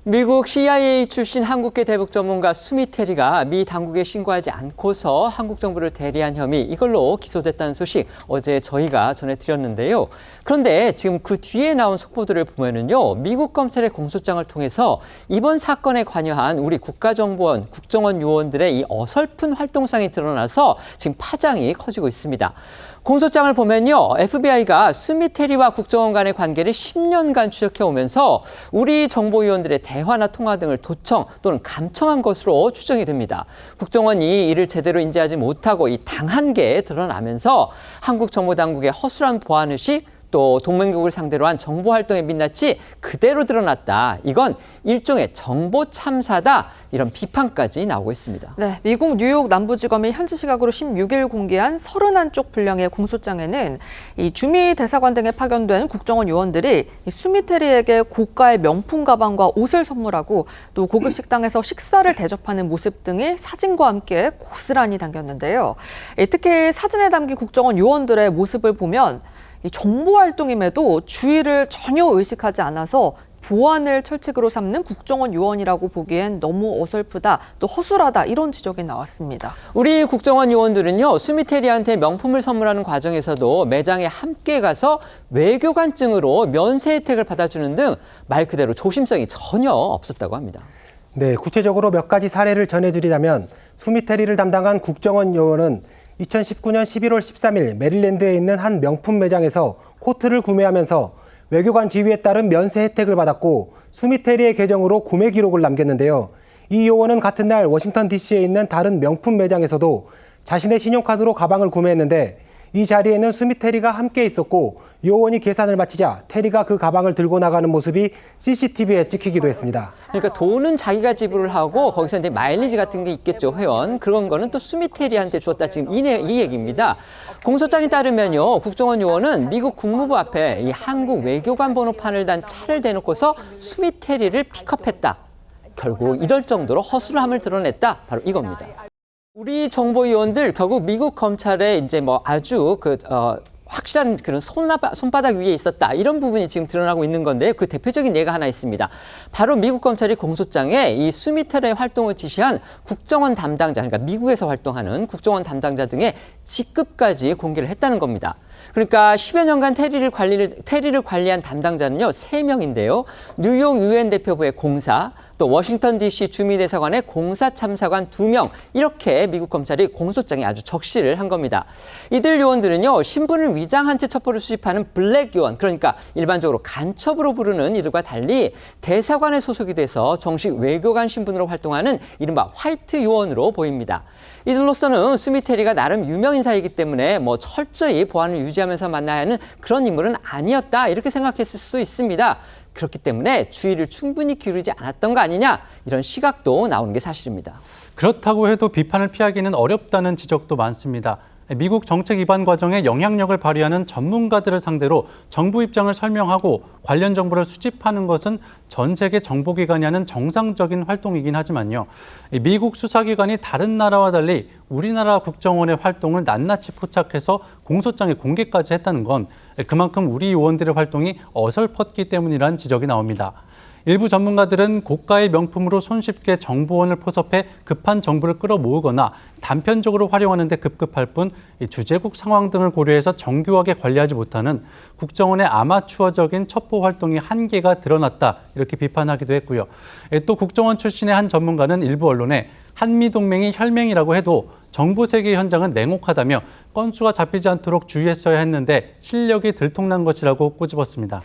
미국 CIA 출신 한국계 대북 전문가 수미 테리가 미 당국에 신고하지 않고서 한국 정부를 대리한 혐의 이걸로 기소됐다는 소식 어제 저희가 전해드렸는데요. 그런데 지금 그 뒤에 나온 속보들을 보면은요, 미국 검찰의 공소장을 통해서 이번 사건에 관여한 우리 국가정보원, 국정원 요원들의 이 어설픈 활동상이 드러나서 지금 파장이 커지고 있습니다. 공소장을 보면요, FBI가 수미 테리와 국정원 간의 관계를 10년간 추적해오면서 우리 정보위원들의 대화나 통화 등을 도청 또는 감청한 것으로 추정이 됩니다. 국정원이 이를 제대로 인지하지 못하고 이 당한 게 드러나면서 한국 정보당국의 허술한 보안의식 또 동맹국을 상대로 한 정보활동의 민낯이 그대로 드러났다. 이건 일종의 정보 참사다. 이런 비판까지 나오고 있습니다. 네, 미국 뉴욕 남부지검이 현지 시각으로 16일 공개한 31쪽 분량의 공소장에는 이 주미 대사관 등에 파견된 국정원 요원들이 수미 테리에게 고가의 명품 가방과 옷을 선물하고 또 고급 식당에서 식사를 대접하는 모습 등이 사진과 함께 고스란히 담겼는데요. 특히 사진에 담긴 국정원 요원들의 모습을 보면 이 정보 활동임에도 주의를 전혀 의식하지 않아서 보안을 철칙으로 삼는 국정원 요원이라고 보기엔 너무 어설프다, 또 허술하다 이런 지적이 나왔습니다. 우리 국정원 요원들은요, 수미 테리한테 명품을 선물하는 과정에서도 매장에 함께 가서 외교관증으로 면세 혜택을 받아주는 등 말 그대로 조심성이 전혀 없었다고 합니다. 네, 구체적으로 몇 가지 사례를 전해드리자면 수미 테리를 담당한 국정원 요원은 2019년 11월 13일 메릴랜드에 있는 한 명품 매장에서 코트를 구매하면서 외교관 지위에 따른 면세 혜택을 받았고 수미 테리의 계정으로 구매 기록을 남겼는데요. 이 요원은 같은 날 워싱턴 DC에 있는 다른 명품 매장에서도 자신의 신용카드로 가방을 구매했는데 이 자리에는 수미 테리가 함께 있었고 요원이 계산을 마치자 테리가 그 가방을 들고 나가는 모습이 CCTV에 찍히기도 했습니다. 그러니까 돈은 자기가 지불을 하고 거기서 이제 마일리지 같은 게 있겠죠, 회원. 그런 거는 또 수미 테리한테 줬다, 지금 이 얘기입니다. 공소장에 따르면요, 국정원 요원은 미국 국무부 앞에 이 한국 외교관 번호판을 단 차를 대놓고서 수미 테리를 픽업했다. 결국 이럴 정도로 허술함을 드러냈다. 바로 이겁니다. 우리 정보위원들 결국 미국 검찰에 이제 뭐 아주 확실한 그런 손바닥 위에 있었다. 이런 부분이 지금 드러나고 있는 건데 그 대표적인 예가 하나 있습니다. 바로 미국 검찰이 공소장에 이 수미 테리의 활동을 지시한 국정원 담당자, 그러니까 미국에서 활동하는 국정원 담당자 등의 직급까지 공개를 했다는 겁니다. 그러니까 10여 년간 테리를 관리한 담당자는요, 3명인데요. 뉴욕 유엔 대표부의 공사, 또 워싱턴 DC 주미대사관의 공사참사관 2명, 이렇게 미국 검찰이 공소장에 아주 적시를 한 겁니다. 이들 요원들은요, 신분을 위장한 채 첩보를 수집하는 블랙 요원, 그러니까 일반적으로 간첩으로 부르는 이들과 달리 대사관에 소속이 돼서 정식 외교관 신분으로 활동하는 이른바 화이트 요원으로 보입니다. 이들로서는 수미 테리가 나름 유명 인사이기 때문에 뭐 철저히 보안을 유지하면서 만나야 하는 그런 인물은 아니었다, 이렇게 생각했을 수도 있습니다. 그렇기 때문에 주의를 충분히 기울이지 않았던 거 아니냐, 이런 시각도 나오는 게 사실입니다. 그렇다고 해도 비판을 피하기는 어렵다는 지적도 많습니다. 미국 정책 입안 과정에 영향력을 발휘하는 전문가들을 상대로 정부 입장을 설명하고 관련 정보를 수집하는 것은 전 세계 정보기관이 하는 정상적인 활동이긴 하지만요. 미국 수사기관이 다른 나라와 달리 우리나라 국정원의 활동을 낱낱이 포착해서 공소장에 공개까지 했다는 건 그만큼 우리 요원들의 활동이 어설펐기 때문이라는 지적이 나옵니다. 일부 전문가들은 고가의 명품으로 손쉽게 정보원을 포섭해 급한 정보를 끌어모으거나 단편적으로 활용하는 데 급급할 뿐 주재국 상황 등을 고려해서 정교하게 관리하지 못하는 국정원의 아마추어적인 첩보 활동의 한계가 드러났다, 이렇게 비판하기도 했고요. 또 국정원 출신의 한 전문가는 일부 언론에 한미동맹이 혈맹이라고 해도 정보 세계 현장은 냉혹하다며 건수가 잡히지 않도록 주의했어야 했는데 실력이 들통난 것이라고 꼬집었습니다.